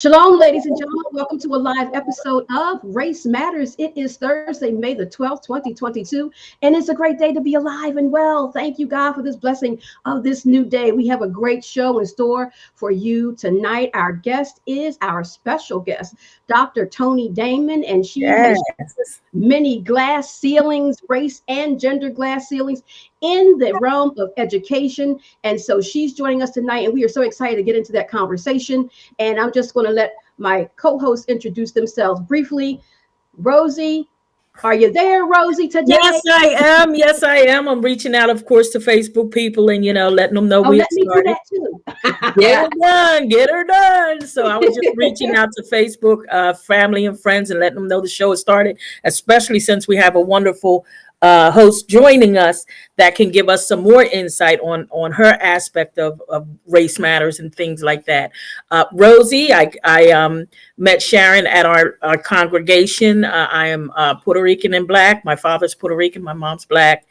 Shalom, ladies and gentlemen. Welcome to a live episode of Race Matters. It is Thursday, May the 12th, 2022, and it's a great day to be alive and well. Thank you, God, for this blessing of this new day. We have a great show in store for you tonight. Our guest is our special guest, Dr. Toni Damon, and she has Yes. many glass ceilings, race and gender glass ceilings in the realm of education. And so she's joining us tonight, and we are so excited to get into that conversation. And I'm just going to let my co-hosts introduce themselves briefly. Rosie, are you there, Rosie, today? Yes, I am. Yes, I am. I'm reaching out, of course, to Facebook people and, letting them know Oh, we let me do started. that too. Get her done. Get her done. So I was just reaching out to Facebook family and friends and letting them know the show has started, especially since we have a wonderful host joining us that can give us some more insight on her aspect of race matters and things like that. Rosie, I met Sharon at our congregation. I am Puerto Rican and Black. My father's Puerto Rican. My mom's Black.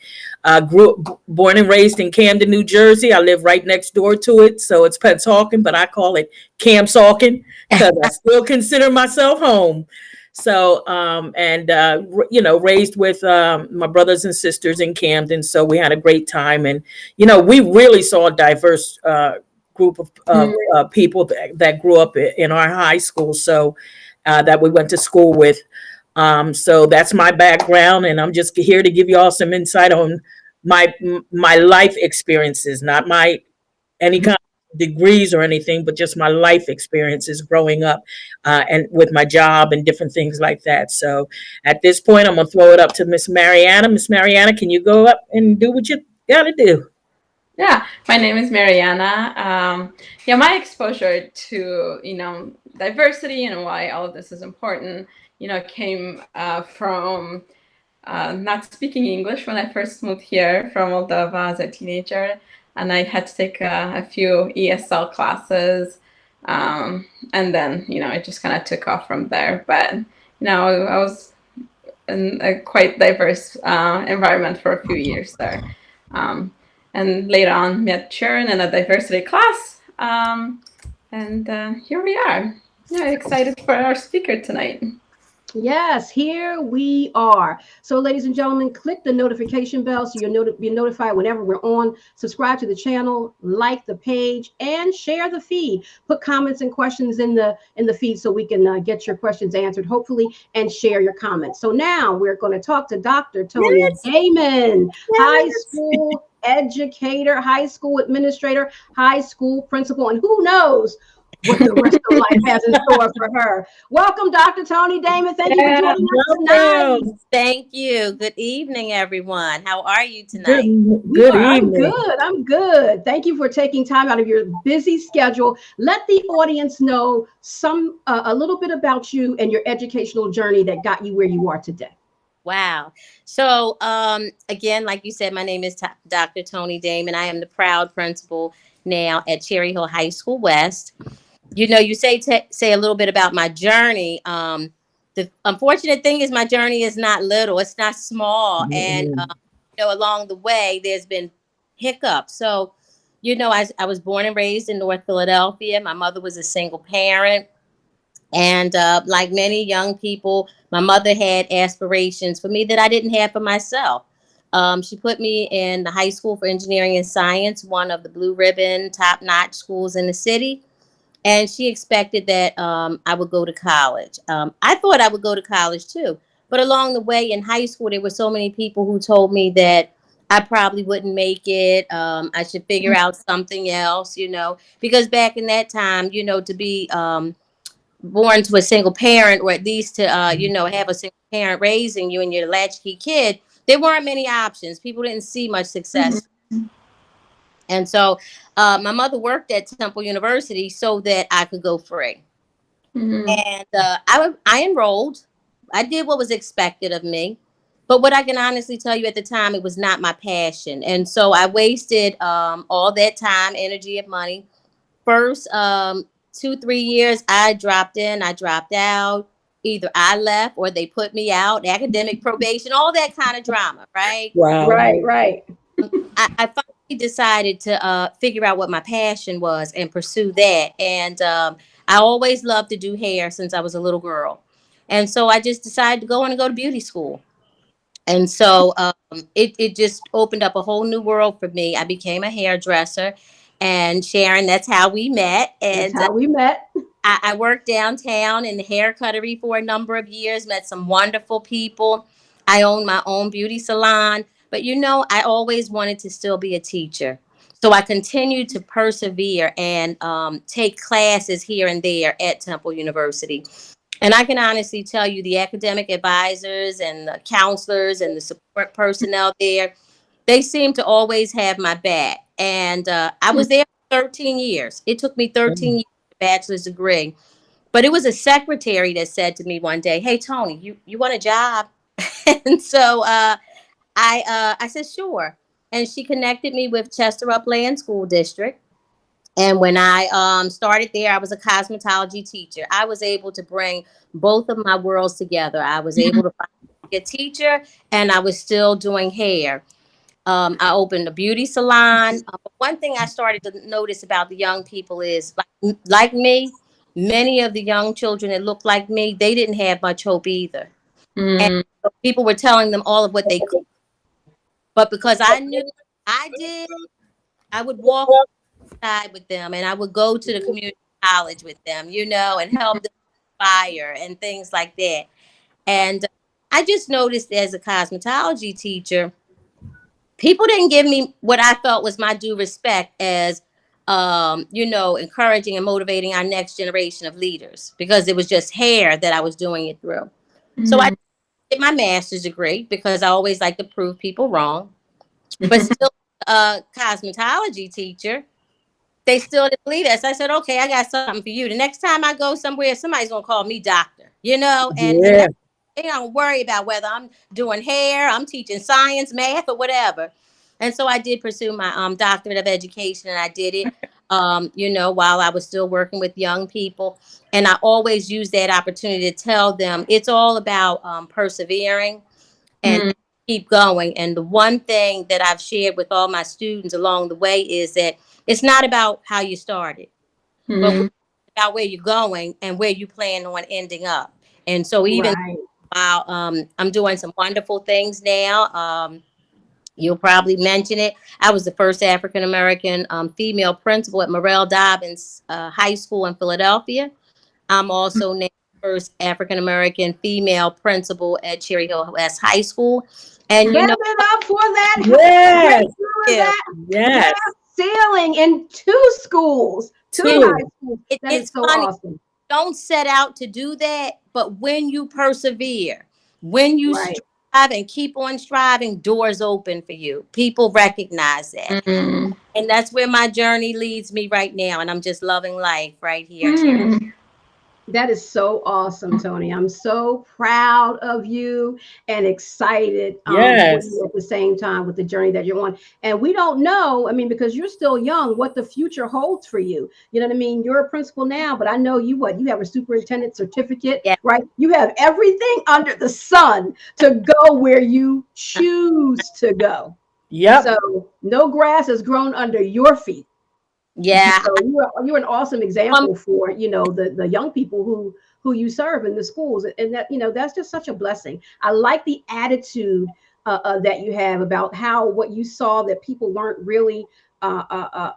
Born and raised in Camden, New Jersey. I live right next door to it. So it's Pennsauken, but I call it Cam Salkin because I still consider myself home. So, raised with my brothers and sisters in Camden. So we had a great time. And, we really saw a diverse group of people that grew up in our high school. So that we went to school with. So that's my background. And I'm just here to give you all some insight on my life experiences, not my any kind of degrees or anything, but just my life experiences growing up and with my job and different things like that. So at this point, I'm going to throw it up to Miss Mariana. Miss Mariana, can you go up and do what you got to do? Yeah, my name is Mariana. My exposure to, diversity and why all of this is important, came from not speaking English when I first moved here from Moldova as a teenager. And I had to take a few ESL classes. And then, it just kind of took off from there. But, I was in a quite diverse environment for a few years there. And later on met Sharon in a diversity class. And here we are. Yeah, excited for our speaker tonight. Yes, here we are. So, ladies and gentlemen, click the notification bell so you'll be notified whenever we're on. Subscribe to the channel, like the page, and share the feed. Put comments and questions in the feed so we can get your questions answered, hopefully, and share your comments. So now we're going to talk to Dr. Toni Damon, high school educator, high school administrator, high school principal, and who knows what the rest of life has in store for her. Welcome, Dr. Toni Damon. Thank you for joining us tonight. Thank you. Good evening, everyone. How are you tonight? Good evening. I'm good. Thank you for taking time out of your busy schedule. Let the audience know a little bit about you and your educational journey that got you where you are today. Wow. So, again, like you said, my name is Dr. Toni Damon. I am the proud principal now at Cherry Hill High School West. You say a little bit about my journey. The unfortunate thing is my journey is not little. It's not small. Mm-hmm. And, along the way, there's been hiccups. So, I was born and raised in North Philadelphia. My mother was a single parent. And like many young people, my mother had aspirations for me that I didn't have for myself. She put me in the High School for Engineering and Science, one of the blue ribbon, top-notch schools in the city. And she expected that I would go to college. I thought I would go to college too. But along the way in high school, there were so many people who told me that I probably wouldn't make it. I should figure out something else, because back in that time, to be born to a single parent, or at least to, have a single parent raising you and you're a latchkey kid, there weren't many options. People didn't see much success. Mm-hmm. And so my mother worked at Temple University so that I could go free. Mm-hmm. And I enrolled. I did what was expected of me. But what I can honestly tell you at the time, it was not my passion. And so I wasted all that time, energy, and money. First 2-3 years, I dropped in, I dropped out. Either I left or they put me out, academic probation, all that kind of drama, right? Wow. Right. I finally decided to figure out what my passion was and pursue that. And I always loved to do hair since I was a little girl. And so I just decided to go to beauty school. And so it just opened up a whole new world for me. I became a hairdresser. And Sharon, that's how we met. That's And how we met. I worked downtown in the hair cuttery for a number of years, met some wonderful people. I owned my own beauty salon. But I always wanted to still be a teacher. So I continued to persevere and take classes here and there at Temple University. And I can honestly tell you the academic advisors and the counselors and the support personnel there, they seem to always have my back. And I was there for 13 years. It took me 13 years to get a bachelor's degree. But it was a secretary that said to me one day, "Hey, Tony, you want a job?" And so I said, "Sure." And she connected me with Chester Upland School District. And when I started there, I was a cosmetology teacher. I was able to bring both of my worlds together. I was able to be a teacher, and I was still doing hair. I opened a beauty salon. One thing I started to notice about the young people is, like me, many of the young children that looked like me, they didn't have much hope either. And so people were telling them all of what they could. But because I knew I did, I would walk side with them, and I would go to the community college with them, and help them inspire and things like that. And I just noticed as a cosmetology teacher, people didn't give me what I felt was my due respect as, encouraging and motivating our next generation of leaders, because it was just hair that I was doing it through. So I did my master's degree because I always like to prove people wrong, but still a cosmetology teacher. They still didn't believe that. So I said, "Okay, I got something for you. The next time I go somewhere, somebody's going to call me doctor, and they don't worry about whether I'm doing hair, I'm teaching science, math, or whatever." And so I did pursue my doctorate of education, and I did it, while I was still working with young people. And I always use that opportunity to tell them it's all about persevering and keep going. And the one thing that I've shared with all my students along the way is that it's not about how you started, but about where you're going and where you plan on ending up. And so even while I'm doing some wonderful things now, you'll probably mention it. I was the first African-American female principal at Morrell Dobbins High School in Philadelphia. I'm also now the first African-American female principal at Cherry Hill West High School. And Give it up for that. Yes. Yes. Sailing in two schools, two high schools. It's so funny. Awesome. Don't set out to do that, but when you persevere, when you strive and keep on striving, doors open for you. People recognize that. And that's where my journey leads me right now. And I'm just loving life right here. That is so awesome, Tony. I'm so proud of you and excited for you at the same time with the journey that you're on. And we don't know, because you're still young, what the future holds for you. You know what I mean? You're a principal now, but I know you have a superintendent certificate, right? You have everything under the sun to go where you choose to go. Yep. So no grass has grown under your feet. Yeah. So you're an awesome example for, the young people who you serve in the schools. And that, that's just such a blessing. I like the attitude that you have about what you saw, that people weren't really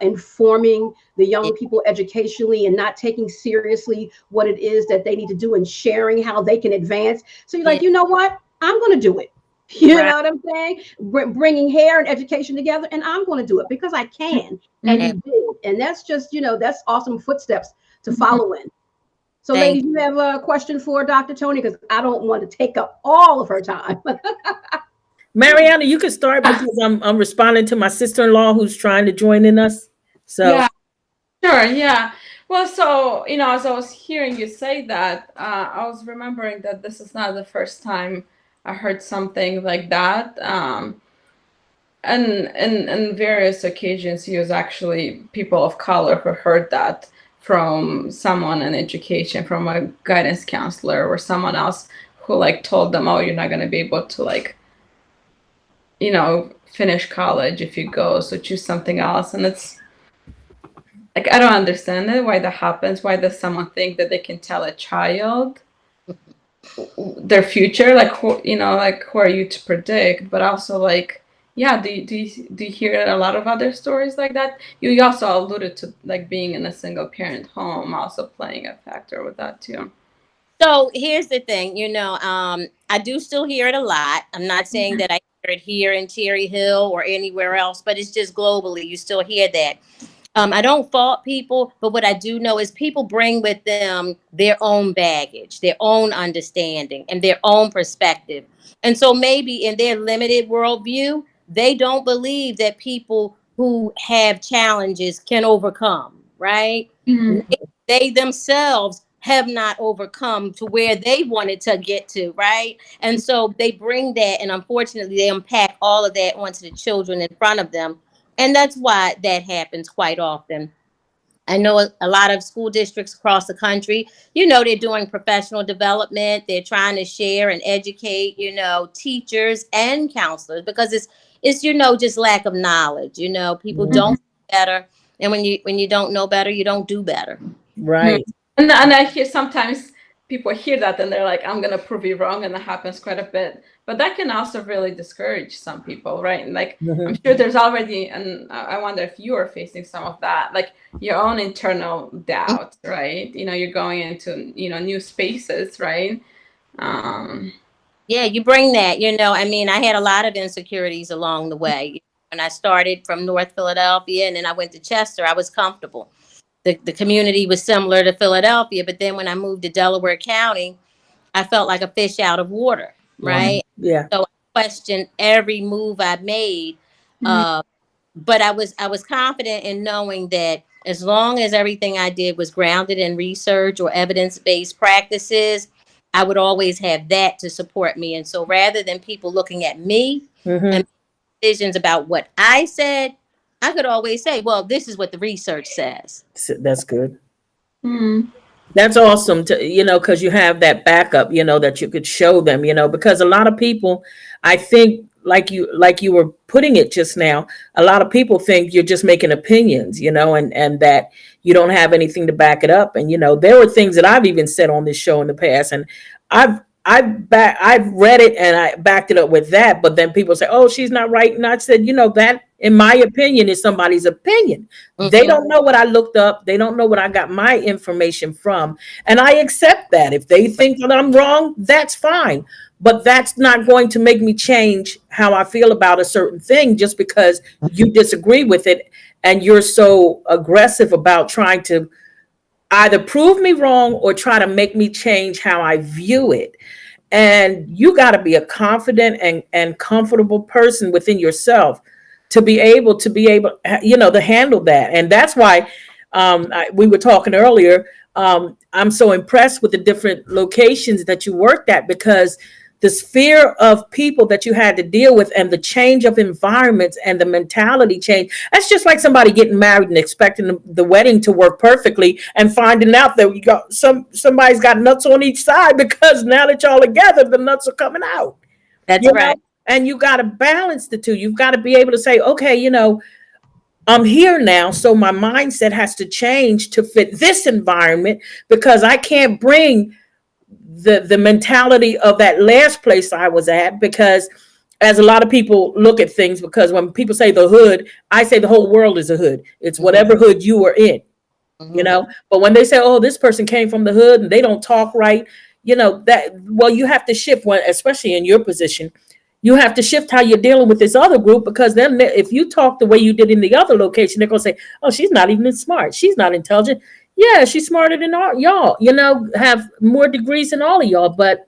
informing the young people educationally and not taking seriously what it is that they need to do and sharing how they can advance. So you're like, you know what? I'm going to do it. You know what I'm saying? Bringing hair and education together, and I'm going to do it because I can. And you did. And that's just, that's awesome footsteps to follow in. So ladies, you have a question for Dr. Toni, because I don't want to take up all of her time. Mariana, you can start because I'm responding to my sister-in-law who's trying to join in us. So yeah, sure, yeah. Well, so as I was hearing you say that, I was remembering that this is not the first time I heard something like that. And in various occasions, it was actually people of color who heard that from someone in education, from a guidance counselor or someone else who told them, "Oh, you're not going to be able to finish college if you go, so choose something else." And like, I don't understand it, why that happens. Why does someone think that they can tell a child their future? Like, who, you know, like, who are you to predict? But also, like, yeah, do you hear a lot of other stories like that? You also alluded to, like, being in a single parent home also playing a factor with that too. So here's the thing, I do still hear it a lot. I'm not saying that I hear it here in Cherry Hill or anywhere else, but it's just globally. You still hear that. I don't fault people, but what I do know is people bring with them their own baggage, their own understanding, and their own perspective. And so maybe in their limited worldview, they don't believe that people who have challenges can overcome, right? Mhm. They themselves have not overcome to where they wanted to get to, right? And so they bring that, and unfortunately, they unpack all of that onto the children in front of them. And that's why that happens quite often. I know a lot of school districts across the country, they're doing professional development. They're trying to share and educate, teachers and counselors, because it's just lack of knowledge. People don't know better. And when you don't know better, you don't do better. Right. And I hear sometimes people hear that and they're like, I'm gonna prove you wrong, and that happens quite a bit. But that can also really discourage some people, right? And like, I'm sure there's already, and I wonder if you are facing some of that, like your own internal doubts, right? You're going into new spaces, right? Yeah, you bring that, I had a lot of insecurities along the way. When I started from North Philadelphia and then I went to Chester, I was comfortable. The community was similar to Philadelphia, but then when I moved to Delaware County, I felt like a fish out of water, right? Yeah. So I questioned every move I made. But I was confident in knowing that as long as everything I did was grounded in research or evidence-based practices, I would always have that to support me. And so rather than people looking at me and decisions about what I said, I could always say, well, this is what the research says. That's good. Mm. That's awesome because you have that backup, that you could show them, because a lot of people, I think, like you were putting it just now, a lot of people think you're just making opinions, and that you don't have anything to back it up. And, there were things that I've even said on this show in the past, and I've read it and I backed it up with that, but then people say, oh, she's not right. And I said, that in my opinion is somebody's opinion. They don't know what I looked up. They don't know what I got my information from. And I accept that. If they think that I'm wrong, that's fine. But that's not going to make me change how I feel about a certain thing just because you disagree with it and you're so aggressive about trying to either prove me wrong or try to make me change how I view it. And you got to be a confident and comfortable person within yourself to be able to handle that. And that's why we were talking earlier. I'm so impressed with the different locations that you worked at, because the sphere of people that you had to deal with and the change of environments and the mentality change. That's just like somebody getting married and expecting the wedding to work perfectly and finding out that you got somebody's got nuts on each side, because now that y'all together, the nuts are coming out. That's right. And you got to balance the two. You've got to be able to say, okay, I'm here now, so my mindset has to change to fit this environment, because I can't bring the mentality of that last place I was at, because as a lot of people look at things, because when people say the hood, I say the whole world is a hood. It's whatever hood you are in, but when they say, oh, this person came from the hood and they don't talk right, you have to shift one, especially in your position. You have to shift how you're dealing with this other group, because then if you talk the way you did in the other location, they're going to say, oh, she's not even smart. She's not intelligent. Yeah, she's smarter than y'all, have more degrees than all of y'all, but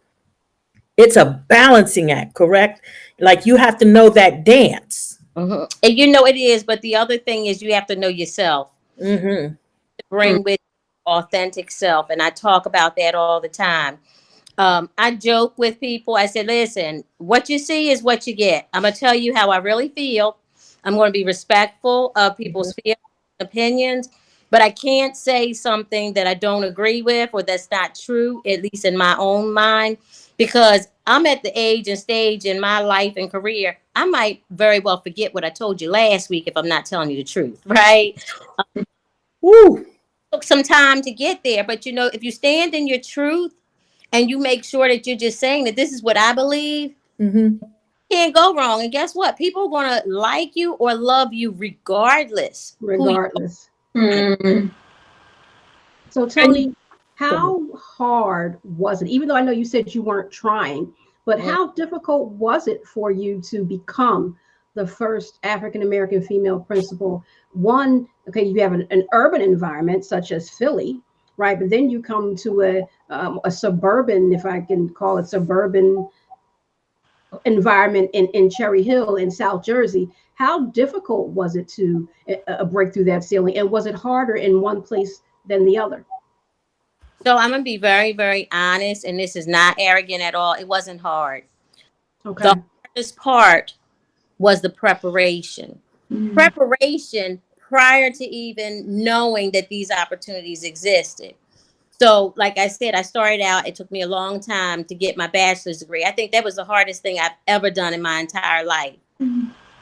it's a balancing act, correct? Like, you have to know that dance. And it is, but the other thing is you have to know yourself. To bring with authentic self. And I talk about that all the time. I joke with people. I said, listen, what you see is what you get. I'm going to tell you how I really feel. I'm going to be respectful of people's feelings, opinions, but I can't say something that I don't agree with or that's not true, at least in my own mind, because I'm at the age and stage in my life and career. I might very well forget what I told you last week if I'm not telling you the truth, right? Woo. Took some time to get there, but you know, if you stand in your truth and you make sure that you're just saying that this is what I believe, Mm-hmm. can't go wrong. And guess what? People are gonna like you or love you regardless who you Regardless. Mm. So And you, Tony, how hard was it? Even though I know you said you weren't trying, but are. how difficult was it for you to become the first African American female principal? One, okay, you have an urban environment such as Philly, right? But then you come to a suburban, if I can call it suburban environment in Cherry Hill in South Jersey. How difficult was it to break through that ceiling? And was it harder in one place than the other? So I'm gonna be very, very honest, and this is not arrogant at all. It wasn't hard. The Okay. hardest part was the preparation. Mm. Preparation prior to even knowing that these opportunities existed. So, like I said, I started out, it took me a long time to get my bachelor's degree. I think that was the hardest thing I've ever done in my entire life.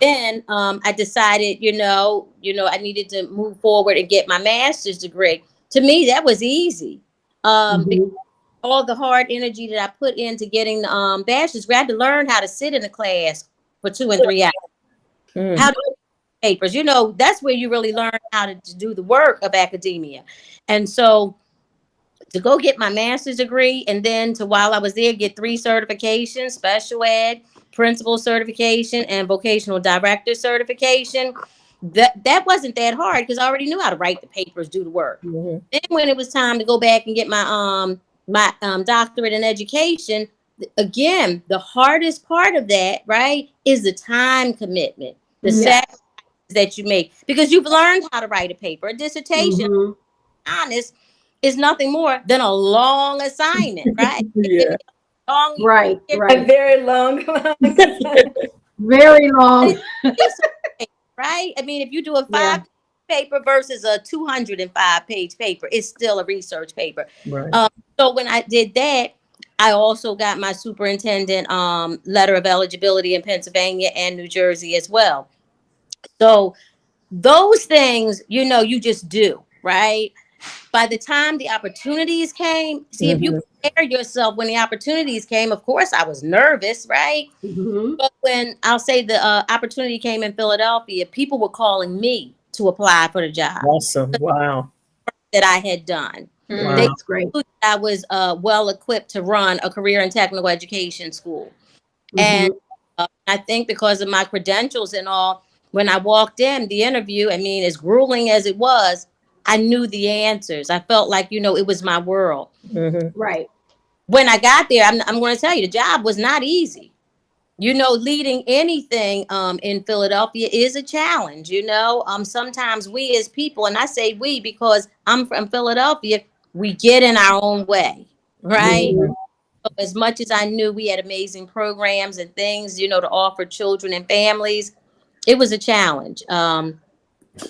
Then I decided, I needed to move forward and get my master's degree. To me, that was easy. Because Hmm. all the hard energy that I put into getting the bachelor's degree, I had to learn how to sit in a class for 2 and 3 hours. mm, How to papers, that's where you really learn how to do the work of academia. And so to go get my master's degree and then to while I was there get 3 certifications, special ed, principal certification, and vocational director certification. That wasn't that hard because I already knew how to write the papers, do the work. mhm. Then when it was time to go back and get my doctorate in education, again, the hardest part of that, right, is the time commitment, the sacrifice Yes. that you make because you've learned how to write a paper, a dissertation, Hmm. honest, is nothing more than a long assignment, right? It can Yeah. be a long Right. year, A Right. very long, long assignment. Very but long. it's research paper, right? I mean, if you do a Yeah. 5 paper versus a 205-page paper, it's still a research paper. Right. Um, so when I did that, I also got my superintendent letter of eligibility in Pennsylvania and New Jersey as well. So those things, you just do, right? By the time the opportunities came, see if you Mhm. prepare yourself when the opportunities came, of course I was nervous, right? Hmm. But when I'll say the opportunity came in Philadelphia, people were calling me to apply for the job Awesome. Wow. that I had done. They Wow. Mm. That's great. knew that I was well equipped to run a career and technical education school. And Hmm. I think because of my credentials and all, when I walked in the interview, I mean, as grueling as it was, I knew the answers. I felt like, it was my world. Mhm. Right. When I got there, I'm going to tell you, the job was not easy. Leading anything in Philadelphia is a challenge. Sometimes we as people, and I say we because I'm from Philadelphia, we get in our own way, right? Hmm. Mhm. As much as I knew we had amazing programs and things, to offer children and families, it was a challenge.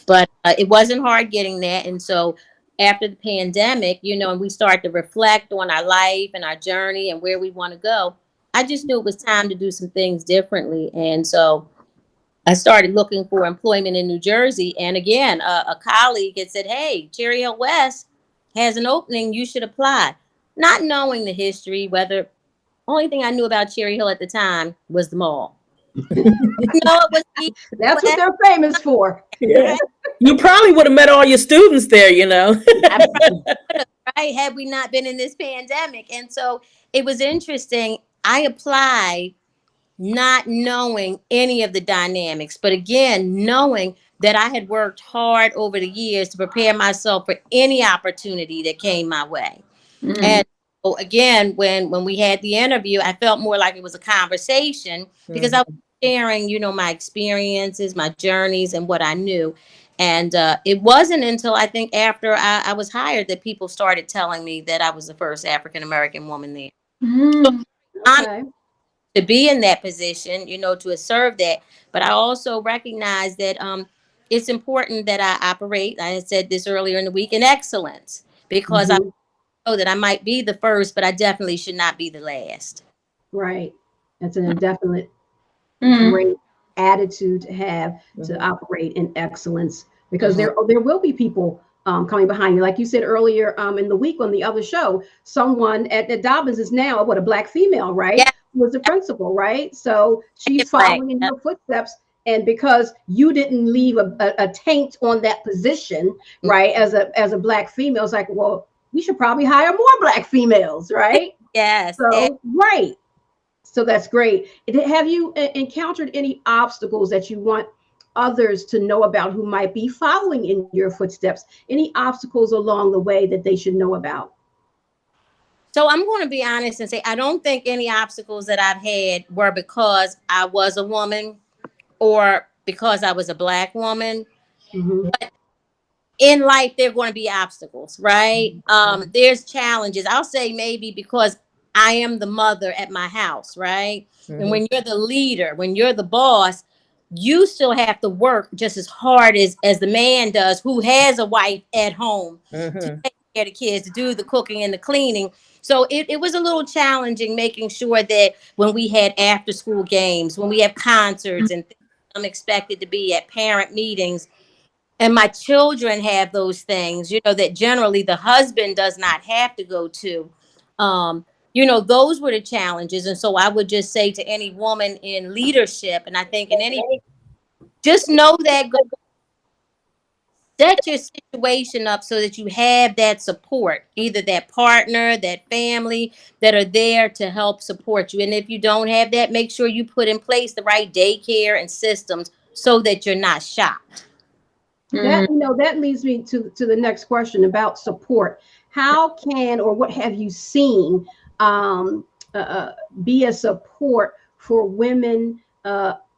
But it wasn't hard getting that. And so after the pandemic, and we start to reflect on our life and our journey and where we want to go, I just knew it was time to do some things differently. And so I started looking for employment in New Jersey. And again, a colleague had said, "Hey, Cherry Hill West has an opening. You should apply." Not knowing the history, whether only thing I knew about Cherry Hill at the time was the mall. No, it was East That's what West, they're famous for. Yeah. right? You probably would have met all your students there. I probably would have, right, had we not been in this pandemic. And so it was interesting. I applied not knowing any of the dynamics, but again, knowing that I had worked hard over the years to prepare myself for any opportunity that came my way. Mm. And so again, when we had the interview, I felt more like it was a conversation because I Mhm. was sharing, my experiences, my journeys, and what I knew. And it wasn't until I think after I was hired that people started telling me that I was the first African American woman there. So Mm. I'm Okay. to be in that position, to serve that. But I also recognize that it's important that I operate. I had said this earlier in the week in excellence because I Hmm. know that I might be the first, but I definitely should not be the last. Right. That's an indefinite Mm. great attitude to have to Mhm. operate in excellence because Mhm. there will be people coming behind you. Like you said earlier in the week on the other show, someone at Dobbins is now a black female, right? Yeah. Who was the principal, right? So she's It's black. following in your footsteps. And because you didn't leave a taint on that position, right, as a black female, it's like, well, we should probably hire more black females, right? Yes. So, right. So that's great. Have you encountered any obstacles that you want others to know about who might be following in your footsteps? Any obstacles along the way that they should know about? So I'm going to be honest and say I don't think any obstacles that I've had were because I was a woman or because I was a black woman. Mm-hmm. But in life, there are going to be obstacles, right? There's challenges. I'll say maybe because I am the mother at my house, right? Mm-hmm. And when you're the leader, when you're the boss, you still have to work just as hard as the man does who has a wife at home Mm-hmm. to take care of the kids, to do the cooking and the cleaning. So it was a little challenging making sure that when we had after school games, when we have concerts and things I'm expected to be at parent meetings, and my children have those things, that generally the husband does not have to go to. Those were the challenges. And so I would just say to any woman in leadership, and I think in any, just know that set your situation up so that you have that support, either that partner, that family that are there to help support you. And if you don't have that, make sure you put in place the right daycare and systems so that you're not shocked. That leads me to the next question about support. How can, or what have you seen be a support for women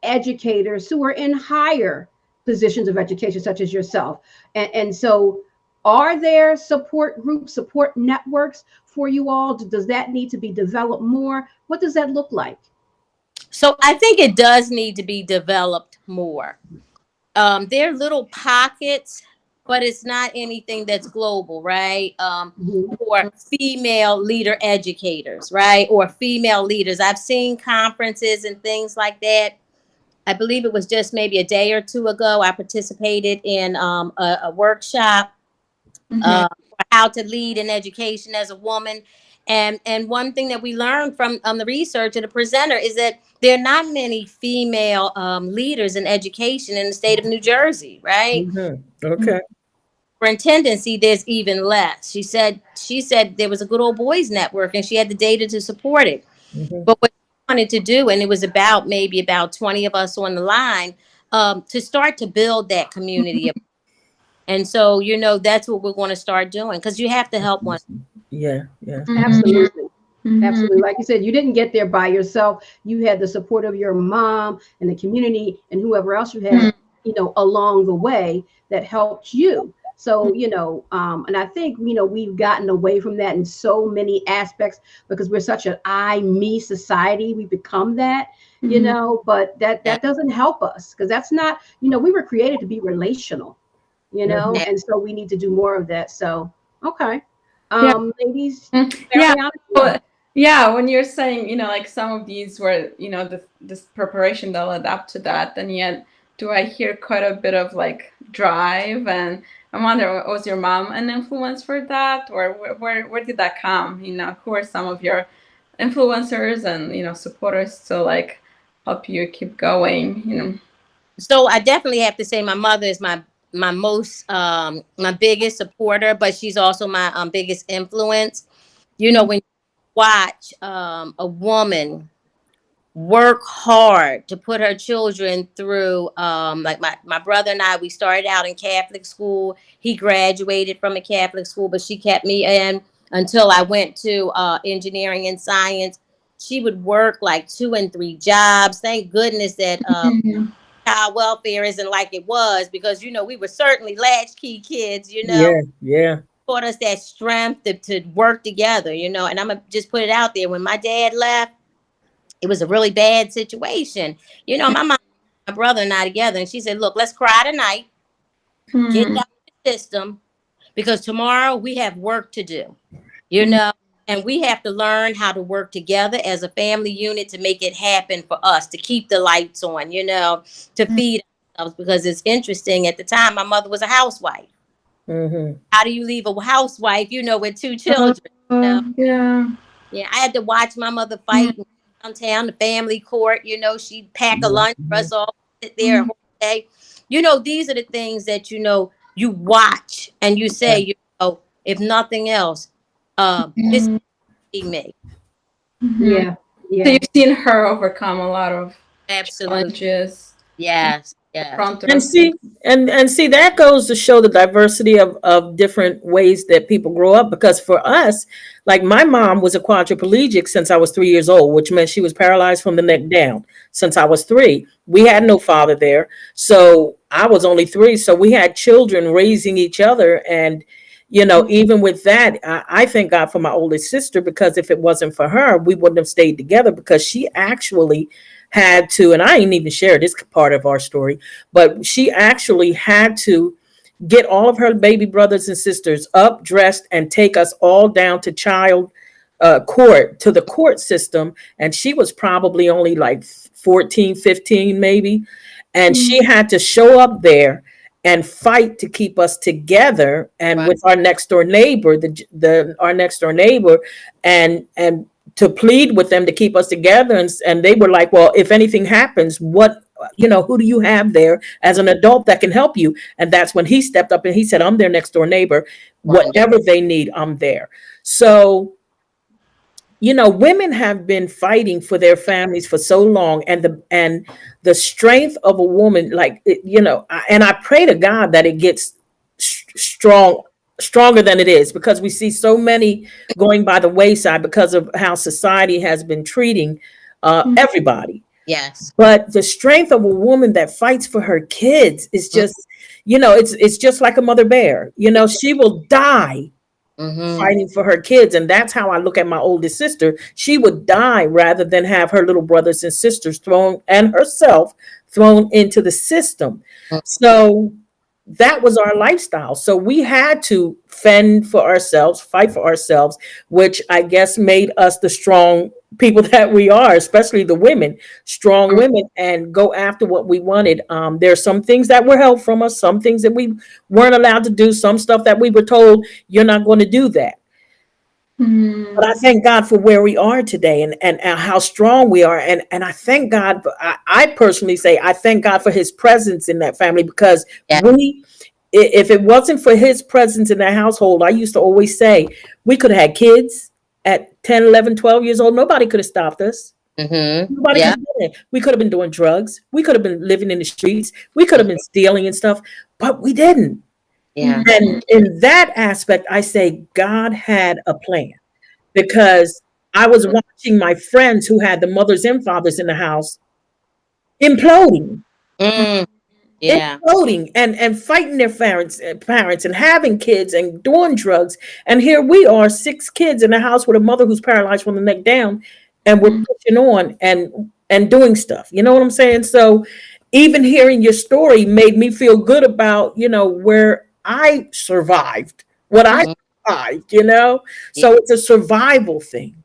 educators who are in higher positions of education, such as yourself? And so are there support groups, support networks for you all? Does that need to be developed more? What does that look like? So I think it does need to be developed more. There are little pockets, but it's not anything that's global, right? For female leader educators, right? Or female leaders. I've seen conferences and things like that. I believe it was just maybe a day or two ago, I participated in a workshop for how to lead in education as a woman. And one thing that we learned from the research of the presenter is that there are not many female leaders in education in the state of New Jersey, right? Mm-hmm. Okay. For intendancy, there's even less. She said there was a good old boys network and she had the data to support it. Mm-hmm. But what she wanted to do, and it was about 20 of us on the line, to start to build that community. And so, that's what we're going to start doing because you have to help one. Yeah. Absolutely. Absolutely. Like you said, you didn't get there by yourself. You had the support of your mom and the community and whoever else you had, along the way that helped you. So, and I think, we've gotten away from that in so many aspects because we're such an I, me society. We become that, but that doesn't help us because that's not, we were created to be relational, and so we need to do more of that. So, okay. Ladies. Yeah, when you're saying, like some of these were, this preparation, they'll adapt to that. And yet, do I hear quite a bit of like drive? And I wonder, was your mom an influence for that? Or where did that come? Who are some of your influencers and, supporters to like help you keep going, So I definitely have to say my mother is my most, my biggest supporter, but she's also my biggest influence. When you watch a woman work hard to put her children through, like my brother and I, we started out in Catholic school. He graduated from a Catholic school, but she kept me in until I went to engineering and science. She would work like 2 and 3 jobs. Thank goodness that child welfare isn't like it was because, we were certainly latchkey kids, Yeah. Taught us that strength to work together, and I'm going to just put it out there. When my dad left, it was a really bad situation. My mom, my brother and I together, and she said, look, let's cry tonight, get out of the system, because tomorrow we have work to do, and we have to learn how to work together as a family unit to make it happen for us, to keep the lights on, to feed ourselves, because it's interesting. At the time, my mother was a housewife. Mm-hmm. How do you leave a housewife, with 2 children? Yeah. Yeah, I had to watch my mother fight downtown, the family court. She'd pack a lunch for us all, sit there a whole day. These are the things that you watch and you say, if nothing else, this is me. Mhm. Yeah, So yeah. you've seen her overcome a lot of Absolutely. challenges in Yes. Yes. front And of see, and see, that goes to show the diversity of different ways that people grow up. Because for us, like my mom was a quadriplegic since I was 3 years old, which meant she was paralyzed from the neck down since I was three. We had no father there. So I was only three. So we had children raising each other. And, even with that, I thank God for my oldest sister, because if it wasn't for her, we wouldn't have stayed together, because she actually had to, and I ain't even shared this part of our story, but she actually had to get all of her baby brothers and sisters up, dressed, and take us all down to child court, to the court system. And she was probably only like 14, 15 maybe. And she had to show up there and fight to keep us together, and Right. with our next door neighbor, the our next door neighbor, and to plead with them to keep us together. And they were like, well, if anything happens, who do you have there as an adult that can help you? And that's when he stepped up and he said, I'm their next door neighbor. Wonderful. Whatever they need, I'm there. So, women have been fighting for their families for so long, and the strength of a woman, like, and I pray to God that it gets stronger than it is, because we see so many going by the wayside because of how society has been treating everybody. Yes. But the strength of a woman that fights for her kids is just, it's just like a mother bear. She will die Mm-hmm. fighting for her kids. And that's how I look at my oldest sister. She would die rather than have her little brothers and sisters thrown, and herself thrown into the system. So that was our lifestyle. So we had to fend for ourselves, fight for ourselves, which I guess made us the strong people that we are, especially the women, strong women, and go after what we wanted. There's some things that were held from us, some things that we weren't allowed to do, some stuff that we were told, you're not going to do that. But I thank God for where we are today, and how strong we are. And I thank God, I personally say, I thank God for his presence in that family, because if it wasn't for his presence in that household, I used to always say, we could have had kids at 10, 11, 12 years old. Nobody could have stopped us. Mm-hmm. Nobody Yeah. could have done it. We could have been doing drugs. We could have been living in the streets. We could have been stealing and stuff, but we didn't. Yeah. And in that aspect, I say God had a plan, because I was watching my friends who had the mothers and fathers in the house imploding, Mm. Yeah. imploding, and fighting their parents and having kids and doing drugs. And here we are, 6 kids in a house with a mother who's paralyzed from the neck down, and we're pushing on and doing stuff. You know what I'm saying? So even hearing your story made me feel good about, where I survived, what I survived, So it's a survival thing.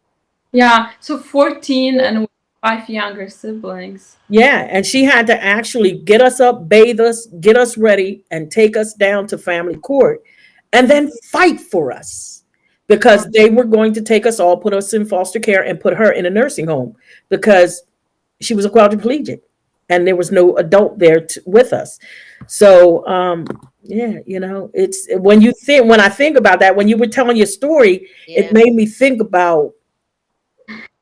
Yeah. So 14 and with 5 younger siblings. Yeah, and she had to actually get us up, bathe us, get us ready, and take us down to family court, and then fight for us, because they were going to take us all, put us in foster care, and put her in a nursing home, because she was a quadriplegic, and there was no adult there with us. So, yeah, it's when I think about that, when you were telling your story, it made me think about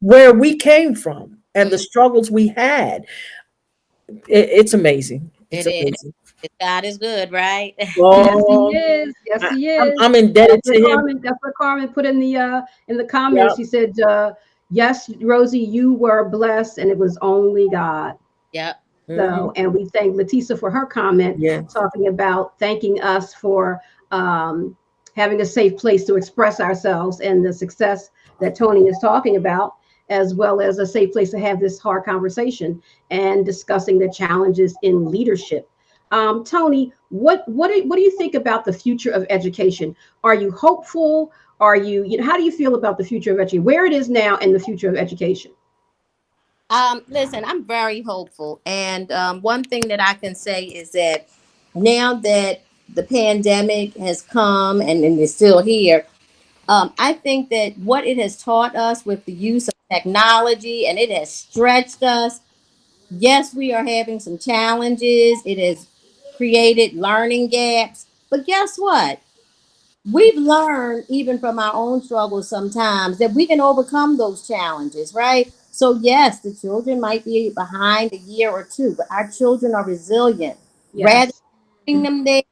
where we came from and the struggles we had. It's amazing. It's It is. amazing. God is good, right? Yes, Oh, he is. Yes, he is. I'm indebted That's to what him. Carmen put in the Yeah. comments. She said, "Yes, Rosie, you were blessed, and it was only God." Yep. So, and we thank Leticia for her comment, Yeah. talking about thanking us for having a safe place to express ourselves, and the success that Tony is talking about, as well as a safe place to have this hard conversation and discussing the challenges in leadership. Tony, what do you think about the future of education? Are you hopeful? Are you how do you feel about the future of education, where it is now, and the future of education? Listen, I'm very hopeful, and one thing that I can say is that now that the pandemic has come and is still here, I think that what it has taught us with the use of technology, and it has stretched us. Yes, we are having some challenges. It has created learning gaps. But guess what? We've learned, even from our own struggles sometimes, that we can overcome those challenges, right? So, yes, the children might be behind a year or two, but our children are resilient. Rather Yes. than putting them there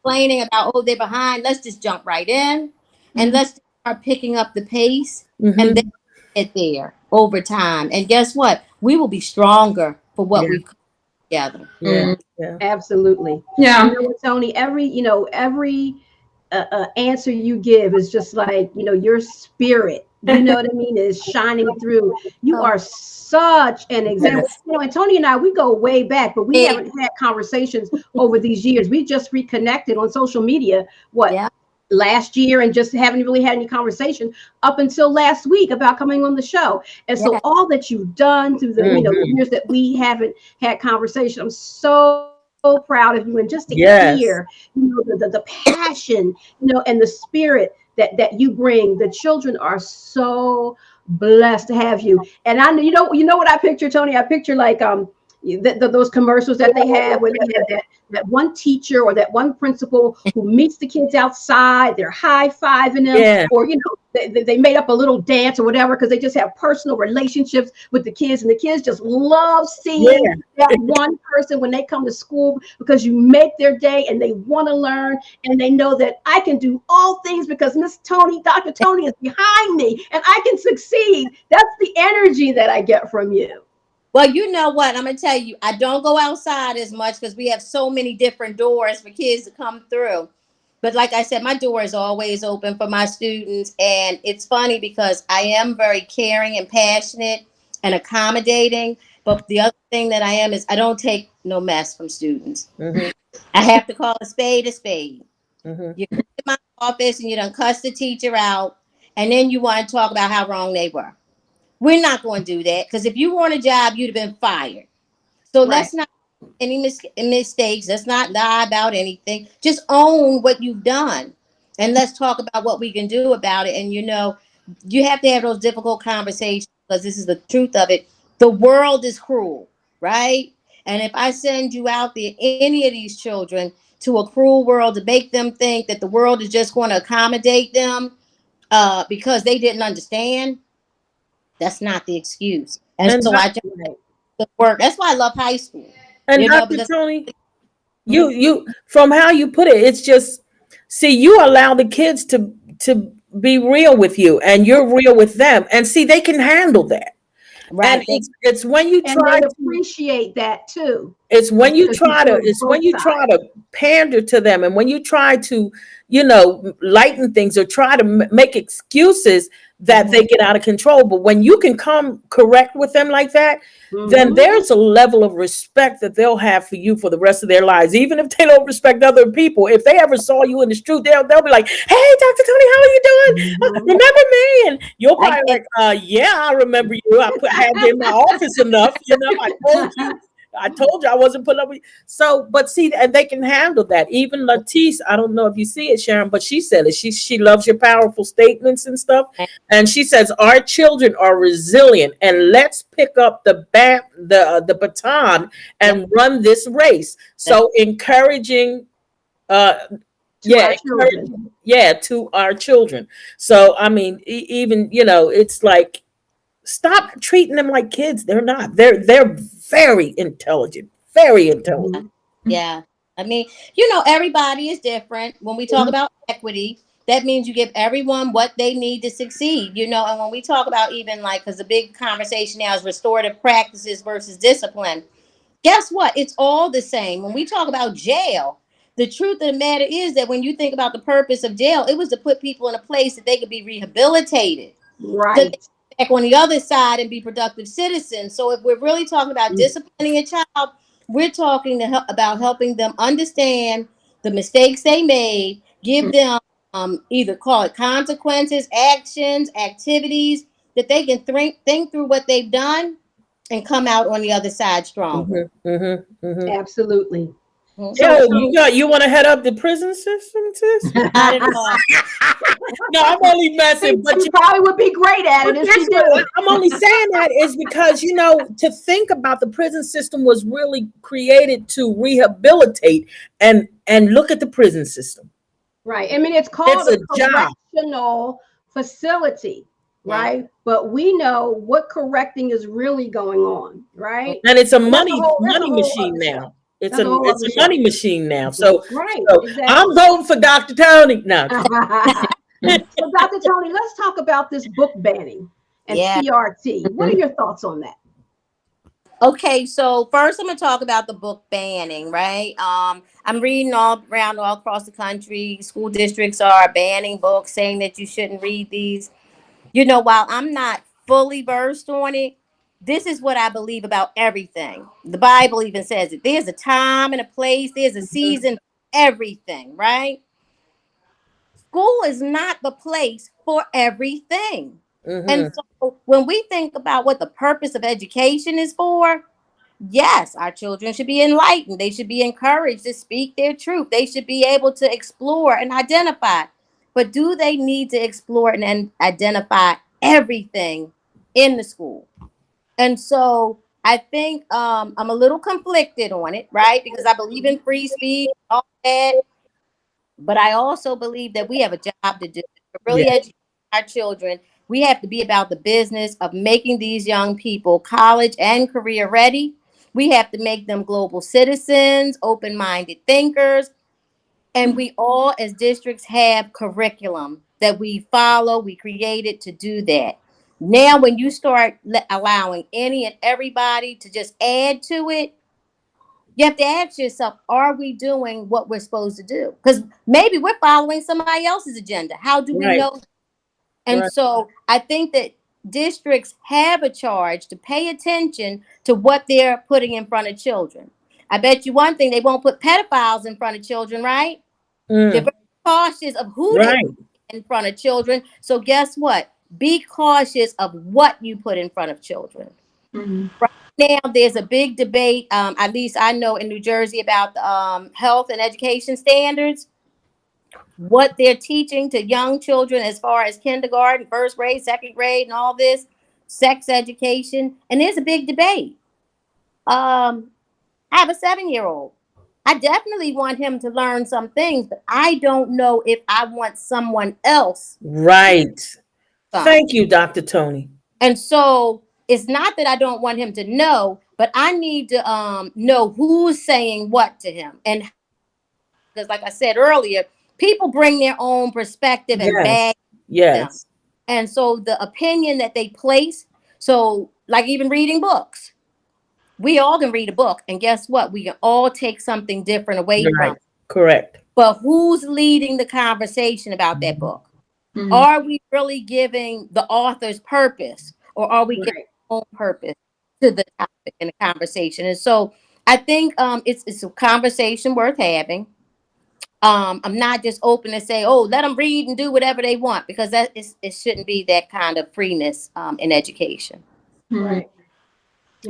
complaining about, oh, they're behind, let's just jump right in and Mhm. let's start picking up the pace and then Mhm. get there over time. And guess what? We will be stronger for what Yeah. we've come together. Yeah. Yeah. Absolutely. And Yeah. you know what, Tony? Every answer you give is just like, your spirit. You know what I mean? Is shining through. You Oh, are such an example. Yes. And Tony and I, we go way back, but we big. haven't had conversations over these years. We just reconnected on social media. What? Yeah. Last year, and just haven't really had any conversation up until last week about coming on the show. And so Yeah. all that you've done through the Mhm. years that we haven't had conversation, I'm so proud of you. And just to hear Yes. the passion, and the spirit that you bring. The children are so blessed to have you. And I know, you know what I picture, Tony? I picture like those commercials that they have where they have that one teacher or that one principal who meets the kids outside, they're high-fiving them, Yeah. or they made up a little dance or whatever because they just have personal relationships with the kids, and the kids just love seeing Yeah. that one person when they come to school, because you make their day and they want to learn, and they know that I can do all things because Miss Tony, Dr. Tony is behind me and I can succeed. That's the energy that I get from you. Well, you know what? I'm going to tell you, I don't go outside as much because we have so many different doors for kids to come through. But like I said, my door is always open for my students. And it's funny because I am very caring and passionate and accommodating. But the other thing that I am is I don't take no mess from students. Mhm. I have to call a spade a spade. Mhm. You come to my office and you done cuss the teacher out. And then you want to talk about how wrong they were. We're not going to do that because if you want a job, you'd have been fired. So Right. let's not any mistakes. Let's not lie about anything. Just own what you've done, and let's talk about what we can do about it. And you have to have those difficult conversations because this is the truth of it. The world is cruel, right? And if I send you out there, any of these children, to a cruel world to make them think that the world is just going to accommodate them because they didn't understand, that's not the excuse. And And so I just Right. work. That's why I love high school. Dr. Because Tony, Mhm. you from how you put it, it's just see you allow the kids to be real with you and you're real with them. And see, they can handle that. And Right. it's when you And try they to appreciate that too, it's when you because you try to feel it's when both you try sides. to pander to them and when you try to lighten things or try to make excuses that Hmm. they get out of control. But when you can come correct with them like that, then Hmm. there's a level of respect that they'll have for you for the rest of their lives. Even if they don't respect other people, if they ever saw you in the street, they'll be like, hey, Dr. Tony, how are you doing? Hmm. Remember me? And you'll I probably get like, yeah, I remember you. Had you in my office enough. I told you I wasn't putting up with you. So, but see, and they can handle that. Even Latisse, I don't know if you see it, Sharon, but she said it. She loves your powerful statements and stuff. And she says our children are resilient, and let's pick up the baton yeah, and run this race. So encouraging, uh, To yeah, our children. encouraging, yeah, to our children. So I mean, even it's like stop treating them like kids. They're not. They're very intelligent. Very intelligent. Hmm. yeah. I mean, everybody is different. When we talk Mhm. about equity, that means you give everyone what they need to succeed. And when we talk about even like, because the big conversation now is restorative practices versus discipline. Guess what? It's all the same. When we talk about jail, the truth of the matter is that when you think about the purpose of jail, it was to put people in a place that they could be rehabilitated, so they Right. can back on the other side and be productive citizens. So if we're really talking about disciplining a child, we're talking about helping them understand the mistakes they made, give them either call it consequences, actions, activities that they can think through what they've done and come out on the other side stronger. Mhm. Mhm. Mhm. Absolutely. Yo, you want to head up the prison system, sis? Not at all. No, I'm only messing. But she probably would be great at it if she did. I'm only saying that is because, to think about the prison system was really created to rehabilitate and look at the prison system. Right. I mean, it's called a correctional facility, right? But we know what correcting is really going on, right? And it's a money machine now. It's a money machine now. So, exactly. I'm voting for Dr. Tony. No. So, Dr. Tony, let's talk about this book banning and CRT. What are your thoughts on that? Okay, so first I'm going to talk about the book banning, right? I'm reading all across the country. School districts are banning books, saying that you shouldn't read these. While I'm not fully versed on it, this is what I believe about everything. The Bible even says it. There's a time and a place. There's a season, everything, right? School is not the place for everything. And so when we think about what the purpose of education is for, yes, our children should be enlightened. They should be encouraged to speak their truth. They should be able to explore and identify. But do they need to explore and identify everything in the school? And so I think I'm a little conflicted on it, right? Because I believe in free speech, all that. But I also believe that we have a job to do to really educate our children. We have to be about the business of making these young people college and career ready. We have to make them global citizens, open-minded thinkers. And we all as districts have curriculum that we follow. We created to do that. Now, when you start allowing any and everybody to just add to it, you have to ask yourself, are we doing what we're supposed to do? Because maybe we're following somebody else's agenda. How do we know? And so I think that districts have a charge to pay attention to what they're putting in front of children. I bet you one thing, they won't put pedophiles in front of children, right? They're very cautious of who they put in front of children. So guess what? Be cautious of what you put in front of children. Right now, there's a big debate, at least I know in New Jersey, about the health and education standards. What they're teaching to young children as far as kindergarten, first grade, second grade, and all this, sex education. And there's a big debate. I have a 7-year-old. I definitely want him to learn some things, but I don't know if I want someone else. Right. Thank you, Dr. Tony. And so it's not that I don't want him to know, but I need to know who's saying what to him. And because like I said earlier, people bring their own perspective and bag them. And so the opinion that they place, so like even reading books, we all can read a book, and guess what? We can all take something different away from it. Correct. But who's leading the conversation about that book? Are we really giving the author's purpose, or are we giving our own purpose to the topic and the conversation? And so I think it's a conversation worth having. I'm not just open to say, oh, let them read and do whatever they want, because it shouldn't be that kind of freeness in education. Right.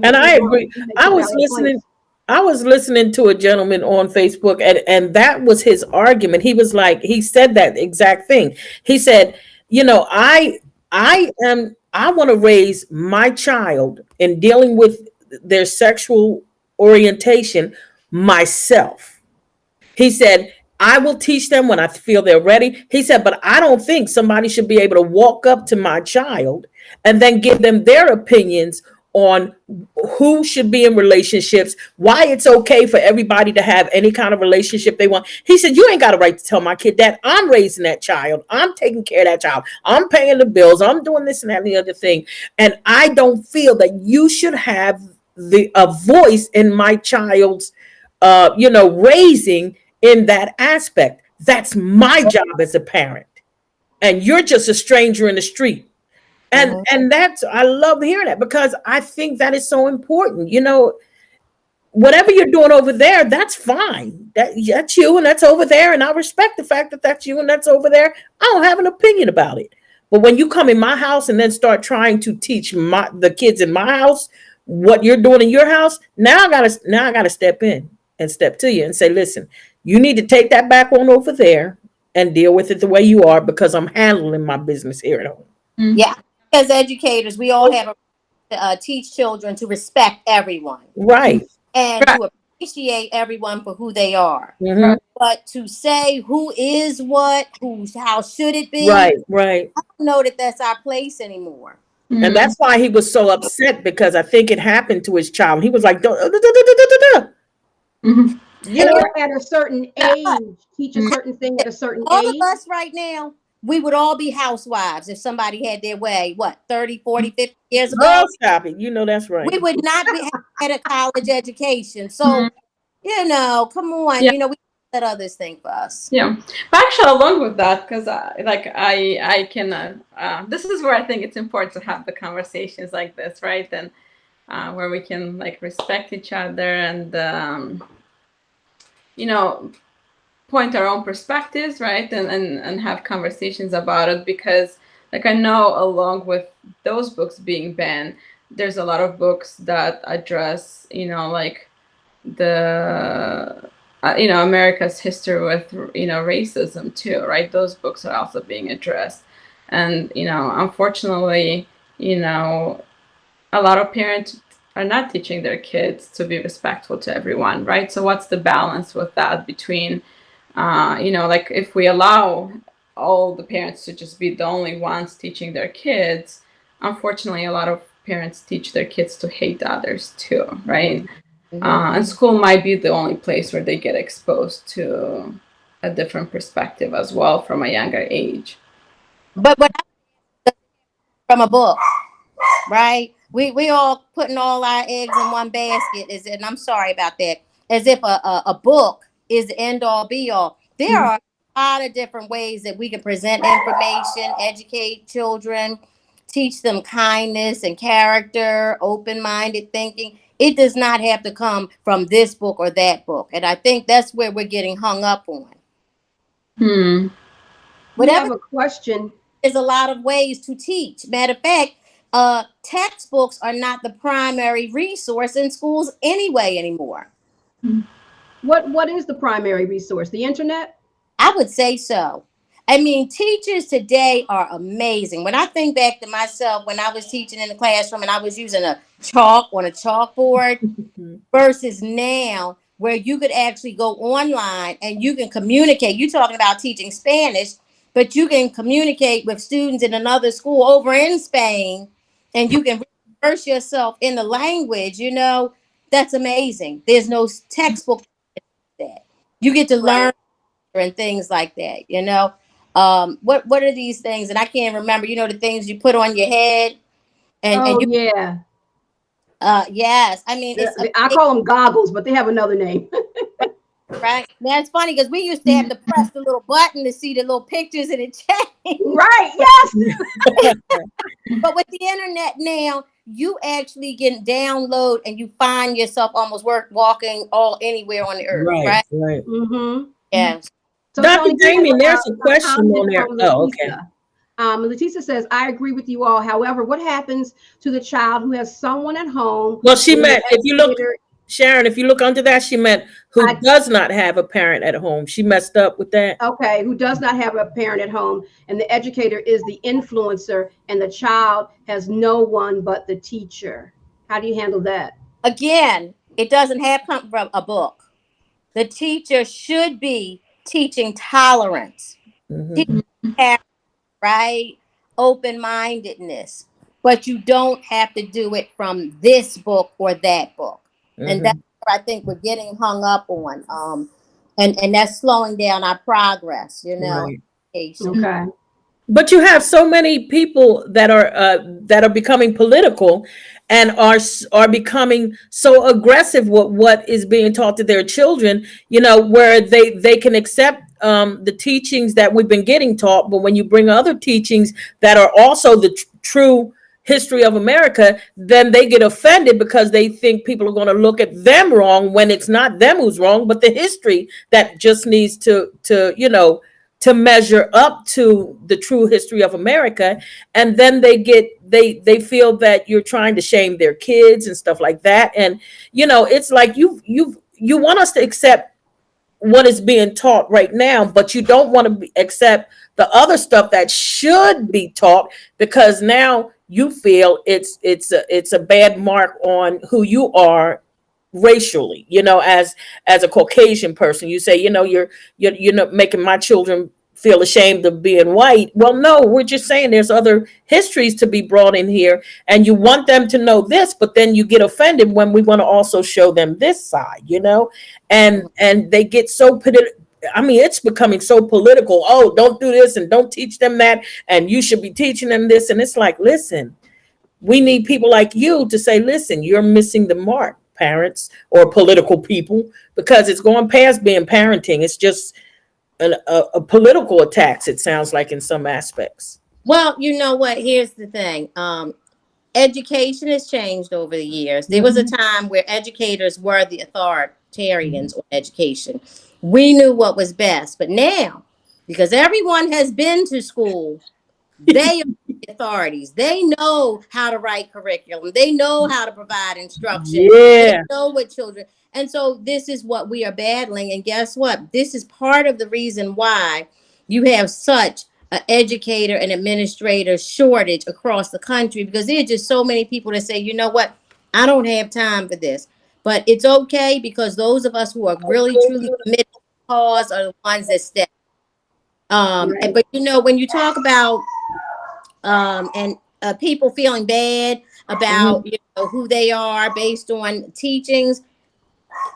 And I agree. I was listening to a gentleman on Facebook, and that was his argument. He said that exact thing. He said, I want to raise my child in dealing with their sexual orientation myself. He said, I will teach them when I feel they're ready. He said, but I don't think somebody should be able to walk up to my child and then give them their opinions on who should be in relationships, why it's okay for everybody to have any kind of relationship they want. He said, you ain't got a right to tell my kid that. I'm raising that child. I'm taking care of that child. I'm paying the bills. I'm doing this and that and the other thing. And I don't feel that you should have a voice in my child's, raising in that aspect. That's my job as a parent. And you're just a stranger in the street. And that's, I love hearing that, because I think that is so important. Whatever you're doing over there, that's fine. That's you and that's over there. And I respect the fact that that's you and that's over there. I don't have an opinion about it. But when you come in my house and then start trying to teach the kids in my house what you're doing in your house, now I gotta step in and step to you and say, listen, you need to take that back on over there and deal with it the way you are, because I'm handling my business here at home. Yeah, as educators, we all have to teach children to respect everyone Right. and to appreciate everyone for who they are. Mhm. But to say who is what, how should it be? Right, right. I don't know that that's our place anymore. And that's why he was so upset, because I think it happened to his child. He was like, "Duh, duh, duh, duh, duh, duh, duh." You know, Or at a certain age, teach a certain thing at a certain All age. of us right now, we would all be housewives if somebody had their way, what, 30, 40, 50 years ago? girl, stop it. You know that's right. We would not be had a college education. So, you know, come on, Yeah. you know, we let others think for us. Yeah, but actually, along with that, because I can. This is where I think it's important to have the conversations like this, right? And where we can like respect each other and you know, point our own perspectives, right? And have conversations about it, because like I know along with those books being banned, there's a lot of books that address, you know, like the you know, America's history with, you know, racism too, right? Those books are also being addressed. And, you know, unfortunately, you know, a lot of parents are not teaching their kids to be respectful to everyone, right? So what's the balance with that between, you know, like if we allow all the parents to just be the only ones teaching their kids, unfortunately, a lot of parents teach their kids to hate others too, right? And school might be the only place where they get exposed to a different perspective as well from a younger age. But what from a book, right? We all putting all our eggs in one basket, and I'm sorry about that, as if a book is the end all be all. There are a lot of different ways that we can present information, educate children, teach them kindness and character, open-minded thinking. It does not have to come from this book or that book. And I think that's where we're getting hung up on. We Whatever have a question. There's a lot of ways to teach. Matter of fact, textbooks are not the primary resource in schools anyway anymore. What is the primary resource? The internet? I would say so. I mean, teachers today are amazing. When I think back to myself, when I was teaching in the classroom and I was using a chalk on a chalkboard versus now where you could actually go online and you can communicate. You're talking about teaching Spanish, but you can communicate with students in another school over in Spain and you can immerse yourself in the language, you know, that's amazing. There's no textbook that you get to learn and things like that, you know. What are these things? And I can't remember, you know, the things you put on your head and you, yeah. yes. I mean, it's I call them goggles, but they have another name. right. Now it's funny because we used to have to press the little button to see the little pictures and it changed. Right, yes. But with the internet now, you actually can download and you find yourself almost walking all anywhere on the earth, right? Right. Mm-hmm. Yes. So Dr. Tony, Damon, there's a question comment on there. from Oh, okay. Leticia says, I agree with you all. However, what happens to the child who has someone at home? Well, she when the meant, if you look, educator- Sharon, if you look under that, she meant who does not have a parent at home. She messed up with that. Okay, who does not have a parent at home, and the educator is the influencer, and the child has no one but the teacher. How do you handle that? Again, it doesn't have to come from a book. The teacher should be teaching tolerance, right? Open-mindedness, but you don't have to do it from this book or that book. And that's what I think we're getting hung up on. And that's slowing down our progress, you know. Right. Okay. But you have so many people that are becoming political and are becoming so aggressive with what is being taught to their children, you know, where they can accept the teachings that we've been getting taught, but when you bring other teachings that are also the true history of America, then they get offended because they think people are going to look at them wrong when it's not them who's wrong, but the history that just needs to you know, to measure up to the true history of America. And then they feel that you're trying to shame their kids and stuff like that. And, you know, it's like you've you want us to accept what is being taught right now, but you don't want to accept the other stuff that should be taught, because now you feel it's a bad mark on who you are racially. As a Caucasian person, you say, you're not making my children feel ashamed of being white. Well, no, we're just saying there's other histories to be brought in here, and you want them to know this, but then you get offended when we want to also show them this side, and they get so it's becoming so political. Oh, don't do this and don't teach them that, and you should be teaching them this. And it's like, listen, we need people like you to say, listen, you're missing the mark, parents or political people, because it's going past being parenting. It's just a political attacks, it sounds like, in some aspects. Well, you know what? Here's the thing. Education has changed over the years. There was a time where educators were the authoritarians on education. We knew what was best. But now, because everyone has been to school, they are the authorities. They know how to write curriculum. They know how to provide instruction. They know what children. And so this is what we are battling. And guess what? This is part of the reason why you have such an educator and administrator shortage across the country, because there are just so many people that say, you know what? I don't have time for this. But it's okay, because those of us who are really truly committed to the cause are the ones that step. But when you talk about people feeling bad about who they are based on teachings,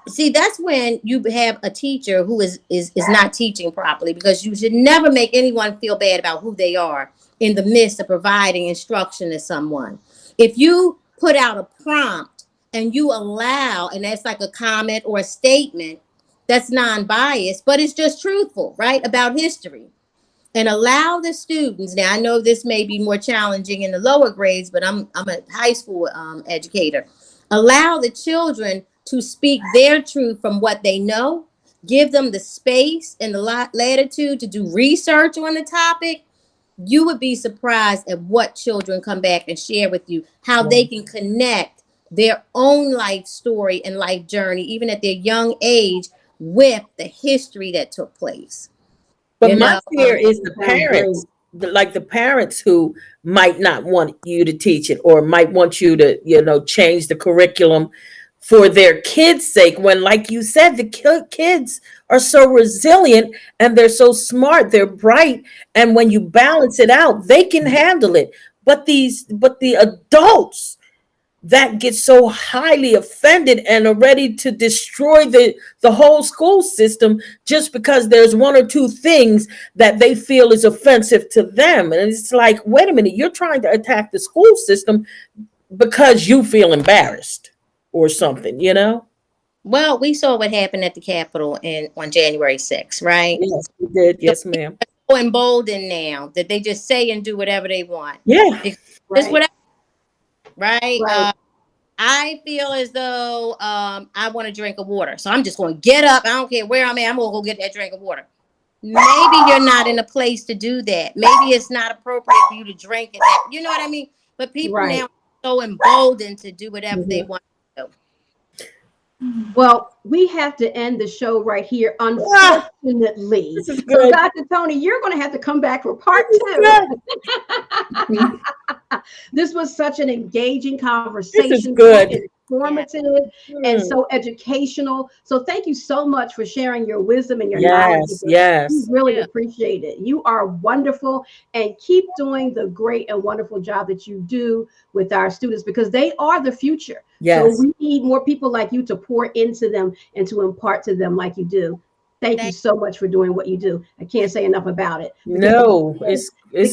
see, that's when you have a teacher who is not teaching properly, because you should never make anyone feel bad about who they are in the midst of providing instruction to someone. If you put out a prompt and you allow, and that's like a comment or a statement that's non-biased, but it's just truthful, right, about history, and allow the students. Now, I know this may be more challenging in the lower grades, but I'm a high school educator. Allow the children to speak their truth from what they know. Give them the space and the latitude to do research on the topic. You would be surprised at what children come back and share with you, how they can connect their own life story and life journey, even at their young age, with the history that took place. But my fear is the parents, the parents who might not want you to teach it, or might want you to, change the curriculum for their kids' sake, when, like you said, the kids are so resilient and they're so smart, they're bright, and when you balance it out, they can handle it. But the adults that get so highly offended and are ready to destroy the whole school system just because there's one or two things that they feel is offensive to them. And it's like, wait a minute, you're trying to attack the school system because you feel embarrassed or something, Well, we saw what happened at the Capitol on January 6th, right? Yes, we did. Yes, ma'am. So emboldened now that they just say and do whatever they want. Yeah. Just whatever. Right. I feel as though I want a drink of water. So I'm just going to get up. I don't care where I'm at. I'm going to go get that drink of water. Maybe you're not in a place to do that. Maybe it's not appropriate for you to drink it. You know what I mean? But people now are so emboldened to do whatever they want to do. Well, we have to end the show right here, unfortunately. So, Dr. Toni, you're going to have to come back for part 2. This was such an engaging conversation. This is good. Informative and so educational. So thank you so much for sharing your wisdom and your knowledge. Yes. We really appreciate it. You are wonderful, and keep doing the great and wonderful job that you do with our students, because they are the future. So we need more people like you to pour into them and to impart to them like you do. Thank you so much for doing what you do. I can't say enough about it. No, this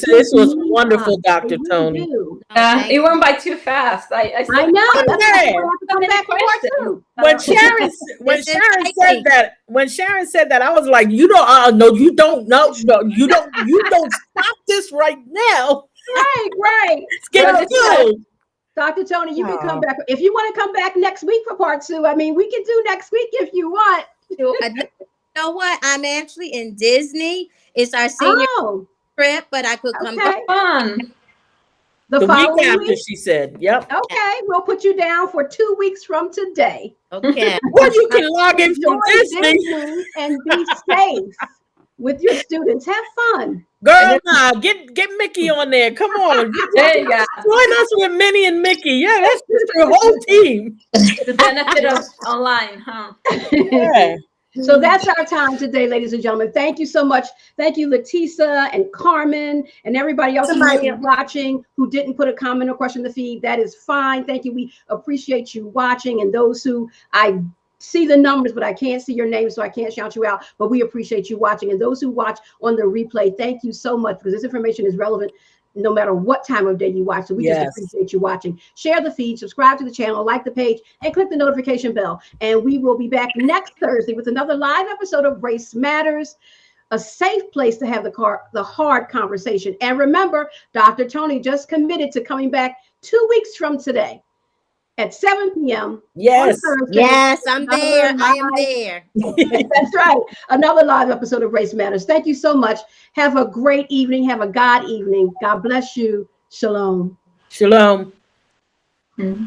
was wonderful, Dr. Toni. It went by too fast. I know. When Sharon said that, I was like, you don't stop this right now. Right. It's getting good. Dr. Toni, you can come back. If you want to come back next week for part 2, I mean, we can do next week if you want. You know what? I'm actually in Disney. It's our senior trip, but I could come back. Fun. The week following after, week? she said. Yep. Okay, we'll put you down for 2 weeks from today. Okay. Well, you can log in from Enjoy Disney. Disney and be safe with your students. Have fun. Girl, nah, get Mickey on there. Come on. There you go. Join us with Minnie and Mickey. Yeah, that's just your whole team. The benefit of online, huh? Yeah. So that's our time today, ladies and gentlemen. Thank you so much. Thank you, Letisa and Carmen and everybody else who might be watching who didn't put a comment or question in the feed. That is fine. Thank you. We appreciate you watching. And those who I see the numbers, but I can't see your name, so I can't shout you out. But we appreciate you watching. And those who watch on the replay, thank you so much, because this information is relevant no matter what time of day you watch. So we just appreciate you watching. Share the feed, subscribe to the channel, like the page, and click the notification bell. And we will be back next Thursday with another live episode of Race Matters, a safe place to have the hard conversation. And remember, Dr. Tony just committed to coming back 2 weeks from today at 7 p.m. Yes. Yes, I'm there. I am there. That's right. Another live episode of Race Matters. Thank you so much. Have a great evening. Have a God evening. God bless you. Shalom. Shalom. Mm-hmm.